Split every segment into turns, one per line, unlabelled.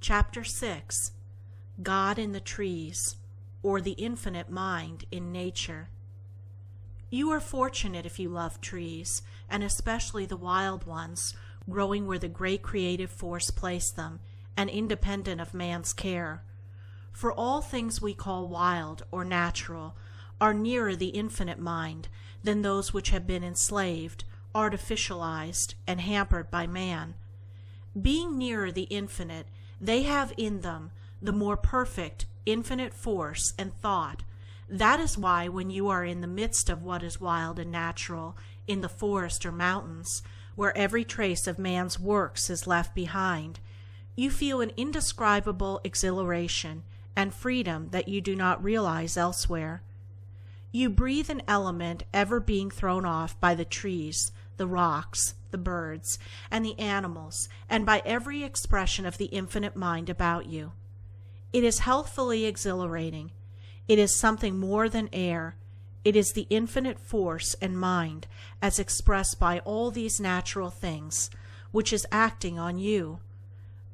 Chapter 6. God in the Trees, or the Infinite Mind in Nature. You are fortunate if you love trees, and especially the wild ones, growing where the great creative force placed them, and independent of man's care. For all things we call wild or natural are nearer the infinite mind than those which have been enslaved, artificialized, and hampered by man. Being nearer the infinite, they have in them the more perfect, infinite force and thought. That is why when you are in the midst of what is wild and natural, in the forest or mountains, where every trace of man's works is left behind, you feel an indescribable exhilaration and freedom that you do not realize elsewhere. You breathe an element ever being thrown off by the trees, the rocks, the birds, and the animals, and by every expression of the infinite mind about you. It is healthfully exhilarating. It is something more than air. It is the infinite force and mind, as expressed by all these natural things, which is acting on you.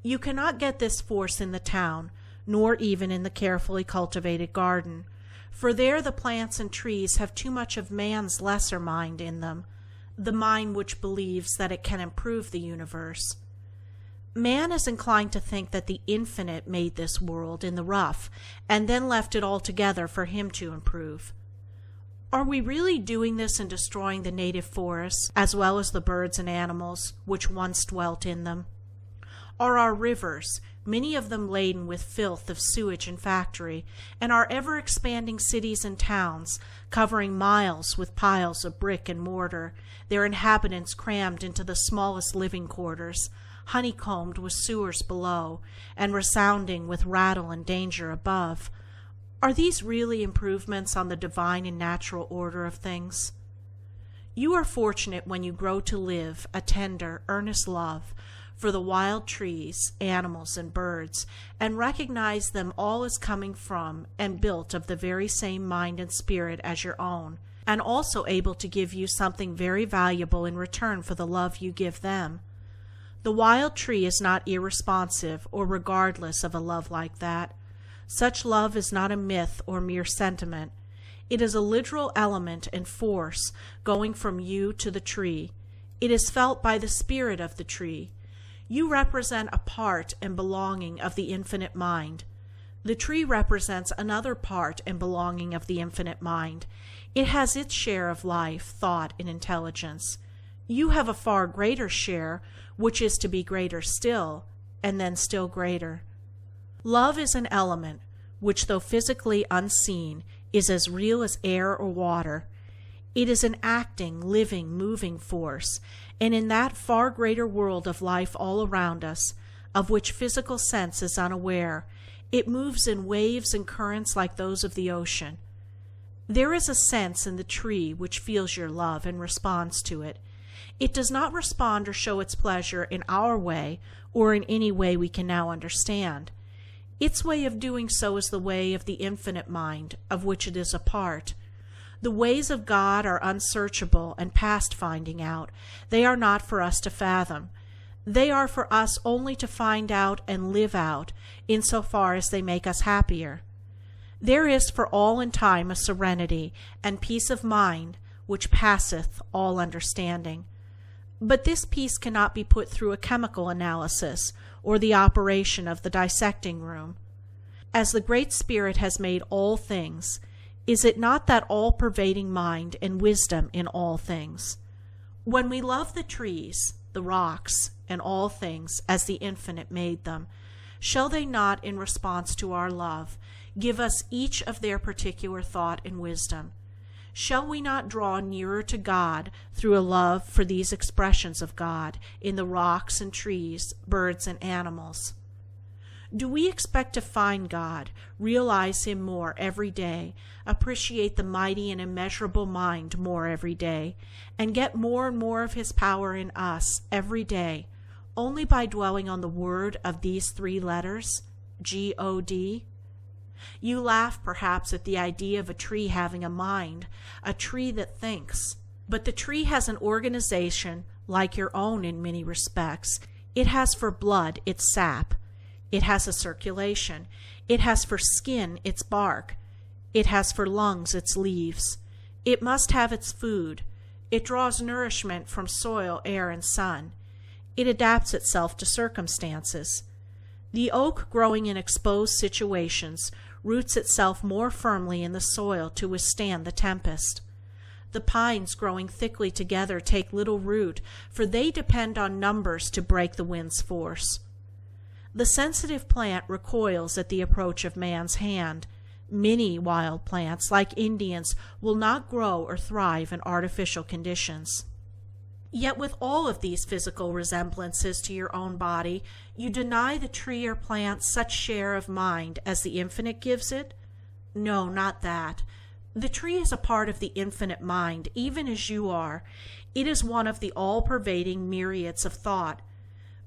You cannot get this force in the town, nor even in the carefully cultivated garden, for there the plants and trees have too much of man's lesser mind in them, the mind which believes that it can improve the universe. Man is inclined to think that the infinite made this world in the rough and then left it altogether for him to improve. Are we really doing this in destroying the native forests as well as the birds and animals which once dwelt in them? Are our rivers, many of them laden with filth of sewage and factory, and our ever-expanding cities and towns, covering miles with piles of brick and mortar, their inhabitants crammed into the smallest living quarters, honeycombed with sewers below, and resounding with rattle and danger above, are these really improvements on the divine and natural order of things? You are fortunate when you grow to live a tender, earnest love for the wild trees, animals, and birds, and recognize them all as coming from and built of the very same mind and spirit as your own, and also able to give you something very valuable in return for the love you give them. The wild tree is not irresponsive or regardless of a love like that. Such love is not a myth or mere sentiment. It is a literal element and force going from you to the tree. It is felt by the spirit of the tree. You represent a part and belonging of the infinite mind. The tree represents another part and belonging of the infinite mind. It has its share of life, thought, and intelligence. You have a far greater share, which is to be greater still, and then still greater. Love is an element which, though physically unseen, is as real as air or water. It is an acting, living, moving force, and in that far greater world of life all around us, of which physical sense is unaware, it moves in waves and currents like those of the ocean. There is a sense in the tree which feels your love and responds to it. It does not respond or show its pleasure in our way or in any way we can now understand. Its way of doing so is the way of the infinite mind, of which it is a part. The ways of God are unsearchable and past finding out. They are not for us to fathom. They are for us only to find out and live out, insofar as they make us happier. There is for all in time a serenity and peace of mind which passeth all understanding. But this peace cannot be put through a chemical analysis or the operation of the dissecting room. As the Great Spirit has made all things, is it not that all-pervading mind and wisdom in all things? When we love the trees, the rocks, and all things as the infinite made them, shall they not, in response to our love, give us each of their particular thought and wisdom? Shall we not draw nearer to God through a love for these expressions of God in the rocks and trees, birds and animals? Do we expect to find God, realize Him more every day, appreciate the mighty and immeasurable mind more every day, and get more and more of His power in us every day, only by dwelling on the word of these three letters, G-O-D? You laugh perhaps at the idea of a tree having a mind, a tree that thinks. But the tree has an organization like your own in many respects. It has for blood its sap. It has a circulation. It has for skin its bark. It has for lungs its leaves. It must have its food. It draws nourishment from soil, air, and sun. It adapts itself to circumstances. The oak growing in exposed situations roots itself more firmly in the soil to withstand the tempest. The pines growing thickly together take little root, for they depend on numbers to break the wind's force. The sensitive plant recoils at the approach of man's hand. Many wild plants, like Indians, will not grow or thrive in artificial conditions. Yet with all of these physical resemblances to your own body, you deny the tree or plant such share of mind as the infinite gives it? No, not that. The tree is a part of the infinite mind, even as you are. It is one of the all-pervading myriads of thought.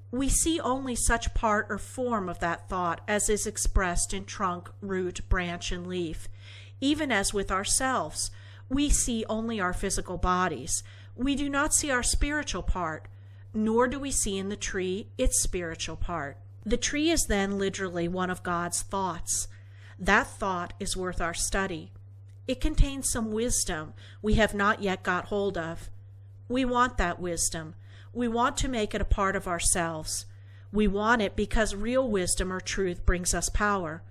We see only such part or form of that thought as is expressed in trunk, root, branch, and leaf. Even as with ourselves, we see only our physical bodies. We do not see our spiritual part, nor do we see in the tree its spiritual part. The tree is then literally one of God's thoughts. That thought is worth our study. It contains some wisdom we have not yet got hold of. We want that wisdom. We want to make it a part of ourselves. We want it because real wisdom or truth brings us power.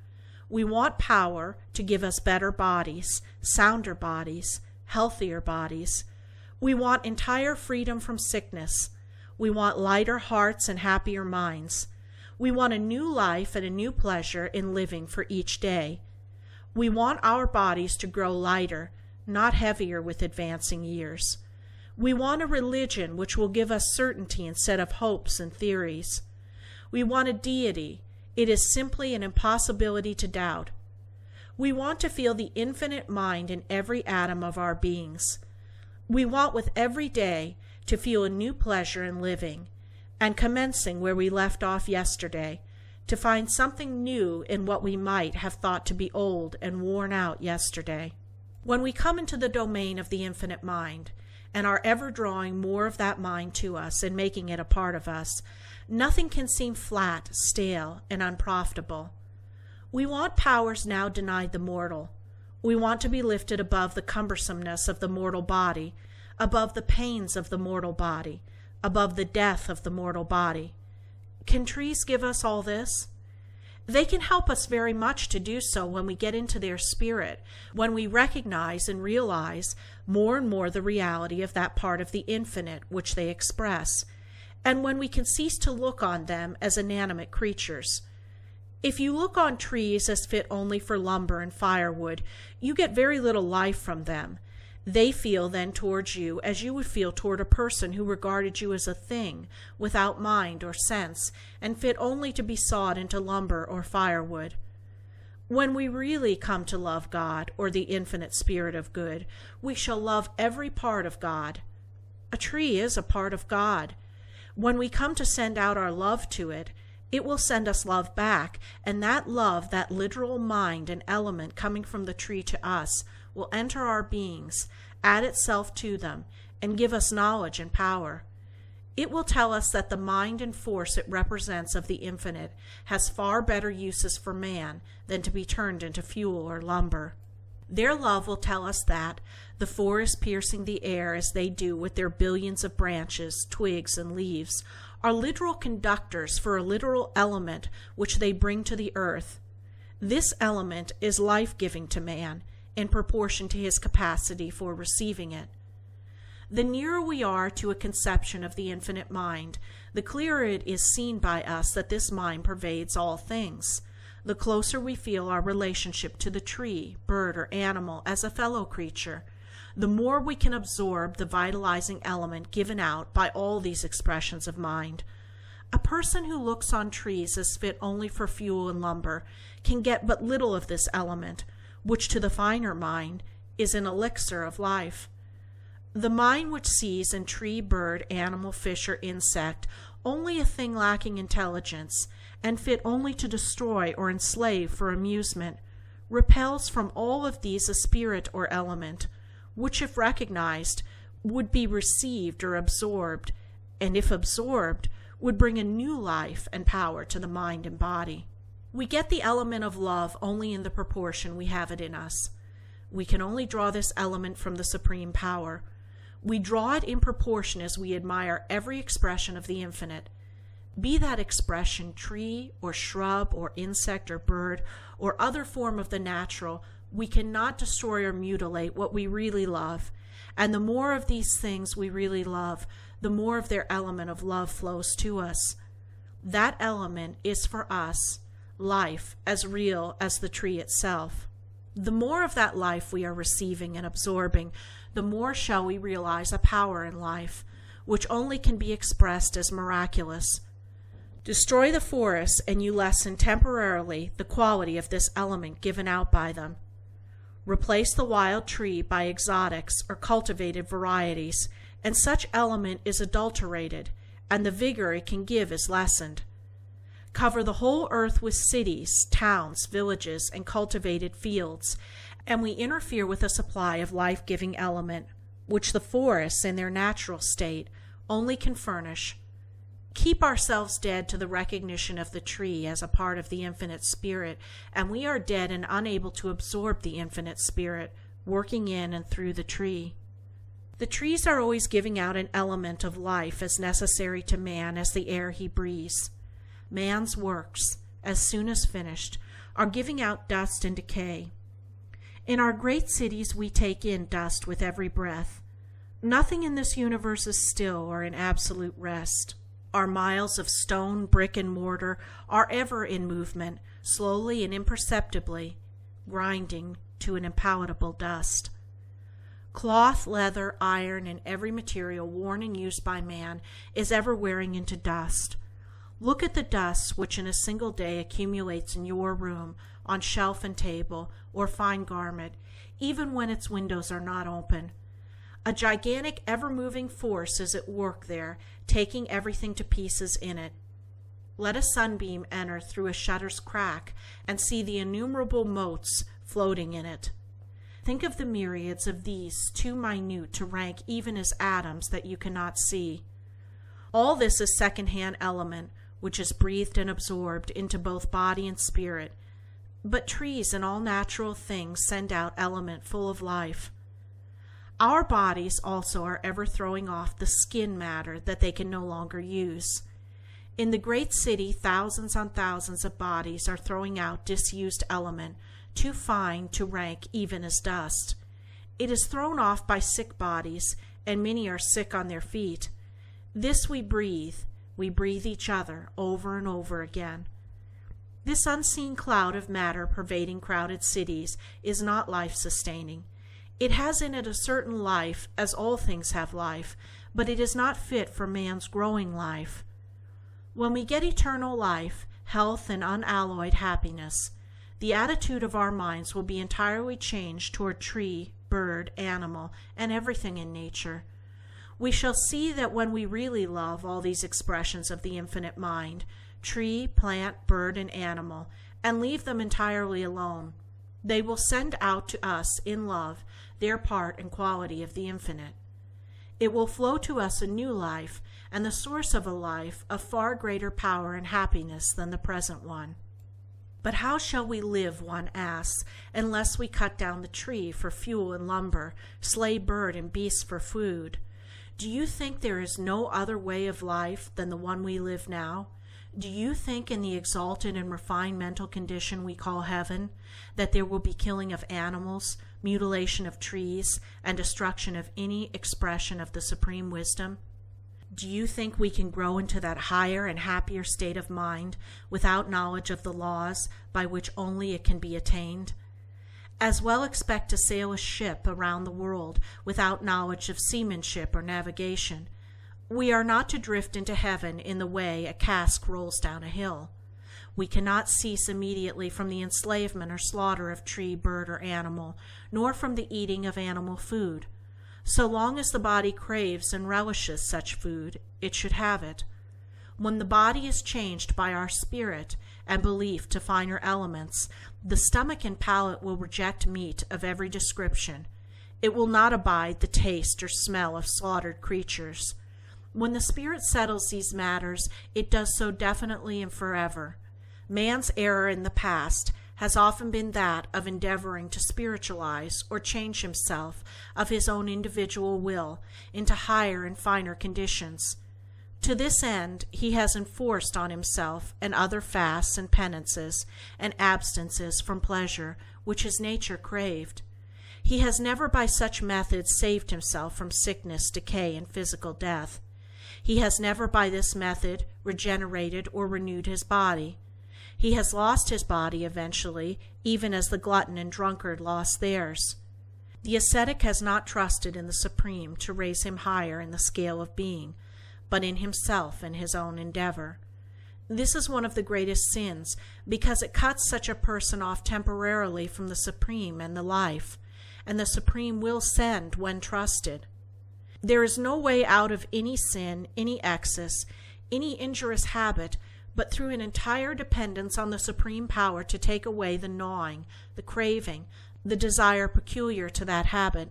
We want power to give us better bodies, sounder bodies, healthier bodies. We want entire freedom from sickness. We want lighter hearts and happier minds. We want a new life and a new pleasure in living for each day. We want our bodies to grow lighter, not heavier with advancing years. We want a religion which will give us certainty instead of hopes and theories. We want a deity. It is simply an impossibility to doubt. We want to feel the infinite mind in every atom of our beings. We want with every day to feel a new pleasure in living, and commencing where we left off yesterday, to find something new in what we might have thought to be old and worn out yesterday. When we come into the domain of the infinite mind, and are ever drawing more of that mind to us and making it a part of us, nothing can seem flat, stale, and unprofitable. We want powers now denied the mortal. We want to be lifted above the cumbersomeness of the mortal body, above the pains of the mortal body, above the death of the mortal body. Can trees give us all this? They can help us very much to do so when we get into their spirit, when we recognize and realize more and more the reality of that part of the infinite which they express, and when we can cease to look on them as inanimate creatures. If you look on trees as fit only for lumber and firewood, you get very little life from them. They feel then towards you as you would feel toward a person who regarded you as a thing, without mind or sense, and fit only to be sawed into lumber or firewood. When we really come to love God, or the infinite spirit of good, we shall love every part of God. A tree is a part of God. When we come to send out our love to it, it will send us love back, and that love, that literal mind and element coming from the tree to us, will enter our beings, add itself to them, and give us knowledge and power. It will tell us that the mind and force it represents of the infinite has far better uses for man than to be turned into fuel or lumber. Their love will tell us that, the forests piercing the air as they do with their billions of branches, twigs, and leaves, are literal conductors for a literal element which they bring to the earth. This element is life-giving to man, in proportion to his capacity for receiving it. The nearer we are to a conception of the infinite mind, the clearer it is seen by us that this mind pervades all things. The closer we feel our relationship to the tree, bird, or animal as a fellow creature, the more we can absorb the vitalizing element given out by all these expressions of mind. A person who looks on trees as fit only for fuel and lumber can get but little of this element, which to the finer mind is an elixir of life. The mind which sees in tree, bird, animal, fish, or insect only a thing lacking intelligence, and fit only to destroy or enslave for amusement, repels from all of these a spirit or element, which if recognized would be received or absorbed, and if absorbed would bring a new life and power to the mind and body. We get the element of love only in the proportion we have it in us. We can only draw this element from the supreme power. We draw it in proportion as we admire every expression of the infinite. Be that expression tree or shrub or insect or bird or other form of the natural, we cannot destroy or mutilate what we really love. And the more of these things we really love, the more of their element of love flows to us. That element is for us life as real as the tree itself. The more of that life we are receiving and absorbing, the more shall we realize a power in life, which only can be expressed as miraculous. Destroy the forests and you lessen temporarily the quality of this element given out by them. Replace the wild tree by exotics or cultivated varieties, and such element is adulterated, and the vigor it can give is lessened. Cover the whole earth with cities, towns, villages, and cultivated fields, and we interfere with a supply of life-giving element, which the forests in their natural state only can furnish. Keep ourselves dead to the recognition of the tree as a part of the infinite spirit, and we are dead and unable to absorb the infinite spirit, working in and through the tree. The trees are always giving out an element of life as necessary to man as the air he breathes. Man's works, as soon as finished, are giving out dust and decay. In our great cities we take in dust with every breath. Nothing in this universe is still or in absolute rest. Our miles of stone, brick, and mortar are ever in movement, slowly and imperceptibly, grinding to an impalatable dust. Cloth, leather, iron, and every material worn and used by man is ever wearing into dust. Look at the dust which in a single day accumulates in your room, on shelf and table, or fine garment, even when its windows are not open. A gigantic, ever-moving force is at work there, taking everything to pieces in it. Let a sunbeam enter through a shutter's crack and see the innumerable motes floating in it. Think of the myriads of these, too minute to rank even as atoms that you cannot see. All this is second-hand element, which is breathed and absorbed into both body and spirit. But trees and all natural things send out element full of life. Our bodies also are ever throwing off the skin matter that they can no longer use. In the great city, thousands on thousands of bodies are throwing out disused element, too fine to rank even as dust. It is thrown off by sick bodies, and many are sick on their feet. This we breathe each other over and over again. This unseen cloud of matter pervading crowded cities is not life-sustaining. It has in it a certain life, as all things have life, but it is not fit for man's growing life. When we get eternal life, health, and unalloyed happiness, the attitude of our minds will be entirely changed toward tree, bird, animal, and everything in nature. We shall see that when we really love all these expressions of the infinite mind, tree, plant, bird, and animal, and leave them entirely alone, they will send out to us in love their part and quality of the infinite. It will flow to us a new life, and the source of a life of far greater power and happiness than the present one. But how shall we live, one asks, unless we cut down the tree for fuel and lumber, slay bird and beast for food? Do you think there is no other way of life than the one we live now? Do you think in the exalted and refined mental condition we call heaven that there will be killing of animals, mutilation of trees, and destruction of any expression of the supreme wisdom? Do you think we can grow into that higher and happier state of mind without knowledge of the laws by which only it can be attained? As well expect to sail a ship around the world without knowledge of seamanship or navigation. We are not to drift into heaven in the way a cask rolls down a hill. We cannot cease immediately from the enslavement or slaughter of tree, bird, or animal, nor from the eating of animal food. So long as the body craves and relishes such food, it should have it. When the body is changed by our spirit and belief to finer elements, the stomach and palate will reject meat of every description. It will not abide the taste or smell of slaughtered creatures. When the Spirit settles these matters, it does so definitely and forever. Man's error in the past has often been that of endeavoring to spiritualize or change himself of his own individual will into higher and finer conditions. To this end he has enforced on himself and other fasts and penances and abstinences from pleasure which his nature craved. He has never by such methods saved himself from sickness, decay, and physical death. He has never by this method regenerated or renewed his body. He has lost his body eventually, even as the glutton and drunkard lost theirs. The ascetic has not trusted in the Supreme to raise him higher in the scale of being, but in himself and his own endeavor. This is one of the greatest sins, because it cuts such a person off temporarily from the Supreme and the life, and the Supreme will send when trusted. There is no way out of any sin, any excess, any injurious habit, but through an entire dependence on the Supreme Power to take away the gnawing, the craving, the desire peculiar to that habit.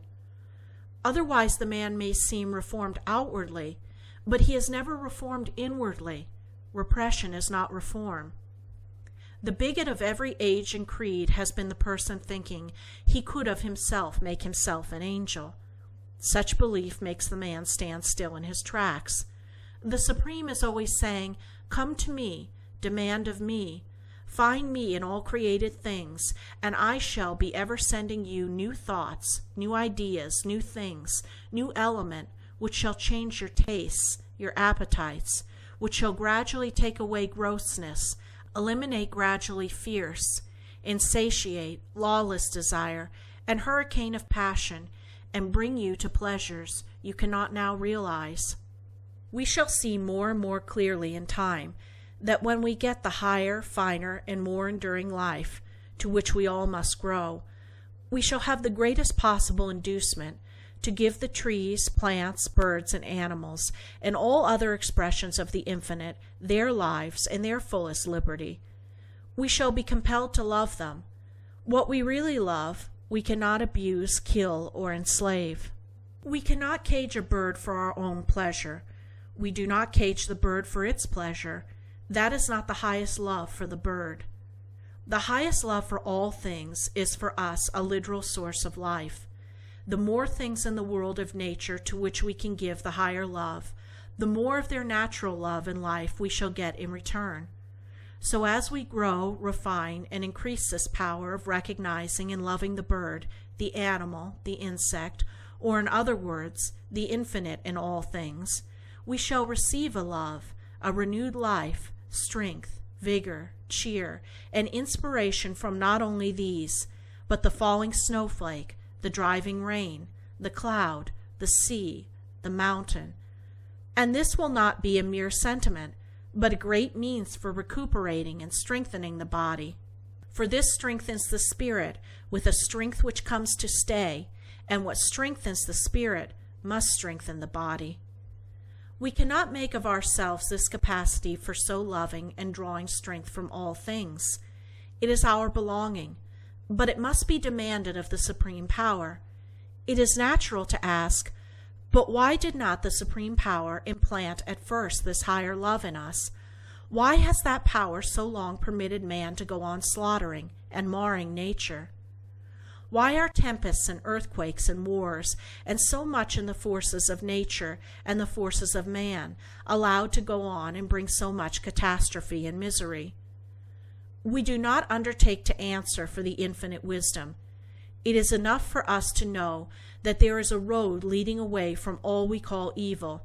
Otherwise the man may seem reformed outwardly, but he is never reformed inwardly. Repression is not reform. The bigot of every age and creed has been the person thinking he could of himself make himself an angel. Such belief makes the man stand still in his tracks. The Supreme is always saying, "Come to me, demand of me, find me in all created things, and I shall be ever sending you new thoughts, new ideas, new things, new element, which shall change your tastes, your appetites, which shall gradually take away grossness, eliminate gradually fierce, insatiate, lawless desire, and hurricane of passion, and bring you to pleasures you cannot now realize." We shall see more and more clearly in time that when we get the higher, finer, and more enduring life, to which we all must grow, we shall have the greatest possible inducement to give the trees, plants, birds, and animals, and all other expressions of the infinite, their lives and their fullest liberty. We shall be compelled to love them. What we really love, we cannot abuse, kill, or enslave. We cannot cage a bird for our own pleasure. We do not cage the bird for its pleasure. That is not the highest love for the bird. The highest love for all things is for us a literal source of life. The more things in the world of nature to which we can give the higher love, the more of their natural love and life we shall get in return. So as we grow, refine, and increase this power of recognizing and loving the bird, the animal, the insect, or in other words, the infinite in all things, we shall receive a love, a renewed life, strength, vigor, cheer, and inspiration from not only these, but the falling snowflake, the driving rain, the cloud, the sea, the mountain. And this will not be a mere sentiment, but a great means for recuperating and strengthening the body. For this strengthens the spirit with a strength which comes to stay, and what strengthens the spirit must strengthen the body. We cannot make of ourselves this capacity for so loving and drawing strength from all things. It is our belonging, but it must be demanded of the Supreme Power. It is natural to ask, but why did not the Supreme Power implant at first this higher love in us? Why has that power so long permitted man to go on slaughtering and marring nature? Why are tempests and earthquakes and wars, and so much in the forces of nature and the forces of man, allowed to go on and bring so much catastrophe and misery? We do not undertake to answer for the infinite wisdom. It is enough for us to know that there is a road leading away from all we call evil.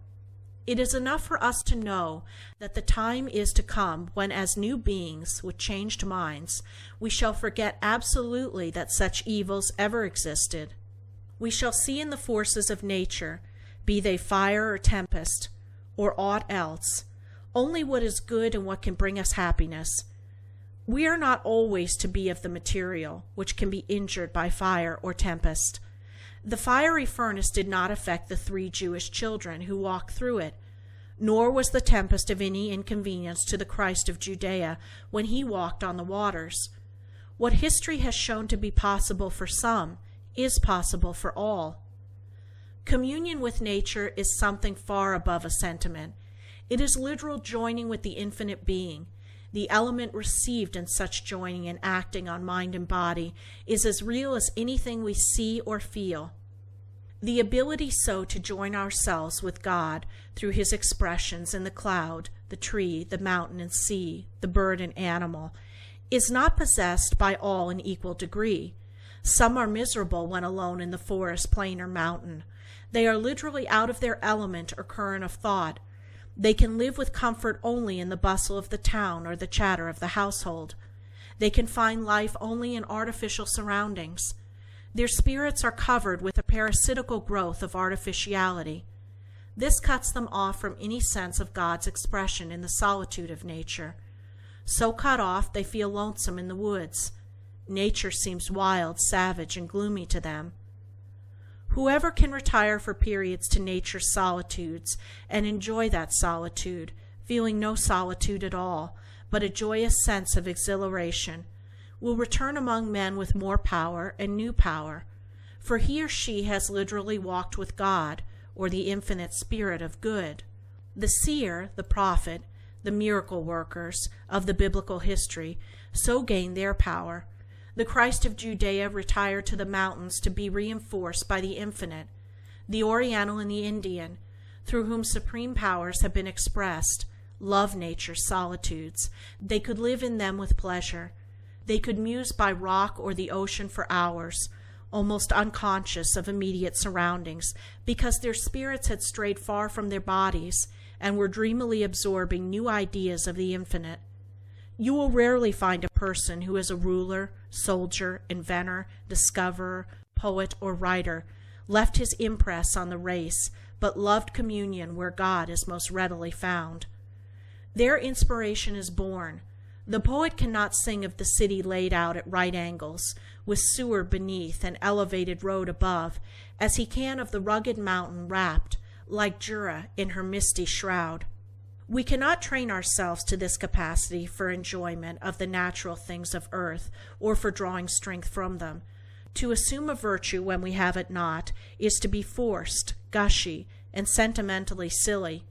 It is enough for us to know that the time is to come when, as new beings with changed minds, we shall forget absolutely that such evils ever existed. We shall see in the forces of nature, be they fire or tempest, or aught else, only what is good and what can bring us happiness. We are not always to be of the material, which can be injured by fire or tempest. The fiery furnace did not affect the 3 Jewish children who walked through it, nor was the tempest of any inconvenience to the Christ of Judea when he walked on the waters. What history has shown to be possible for some is possible for all. Communion with nature is something far above a sentiment. It is literal joining with the infinite being. The element received in such joining and acting on mind and body is as real as anything we see or feel. The ability so to join ourselves with God through His expressions in the cloud, the tree, the mountain and sea, the bird and animal, is not possessed by all in equal degree. Some are miserable when alone in the forest, plain or mountain. They are literally out of their element or current of thought. They can live with comfort only in the bustle of the town or the chatter of the household. They can find life only in artificial surroundings. Their spirits are covered with a parasitical growth of artificiality. This cuts them off from any sense of God's expression in the solitude of nature. So cut off, they feel lonesome in the woods. Nature seems wild, savage, and gloomy to them. Whoever can retire for periods to nature's solitudes and enjoy that solitude, feeling no solitude at all, but a joyous sense of exhilaration, will return among men with more power and new power, for he or she has literally walked with God, or the infinite spirit of good. The seer, the prophet, the miracle workers of the biblical history so gained their power. The Christ of Judea retired to the mountains to be reinforced by the infinite. The Oriental and the Indian, through whom supreme powers have been expressed, love nature's solitudes. They could live in them with pleasure. They could muse by rock or the ocean for hours, almost unconscious of immediate surroundings, because their spirits had strayed far from their bodies and were dreamily absorbing new ideas of the infinite. You will rarely find a person who is a ruler, soldier, inventor, discoverer, poet, or writer, left his impress on the race, but loved communion where God is most readily found. There inspiration is born. The poet cannot sing of the city laid out at right angles, with sewer beneath and elevated road above, as he can of the rugged mountain wrapped, like Jura, in her misty shroud. We cannot train ourselves to this capacity for enjoyment of the natural things of earth, or for drawing strength from them. To assume a virtue when we have it not is to be forced, gushy, and sentimentally silly.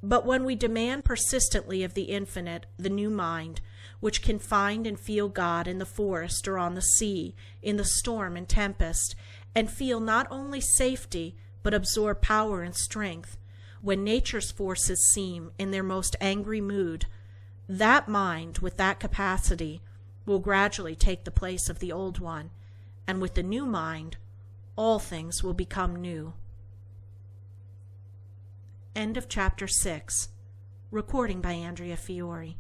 But when we demand persistently of the infinite, the new mind, which can find and feel God in the forest or on the sea, in the storm and tempest, and feel not only safety, but absorb power and strength, when nature's forces seem in their most angry mood, that mind with that capacity will gradually take the place of the old one, and with the new mind, all things will become new. End of chapter 6. Recording by Andrea Fiore.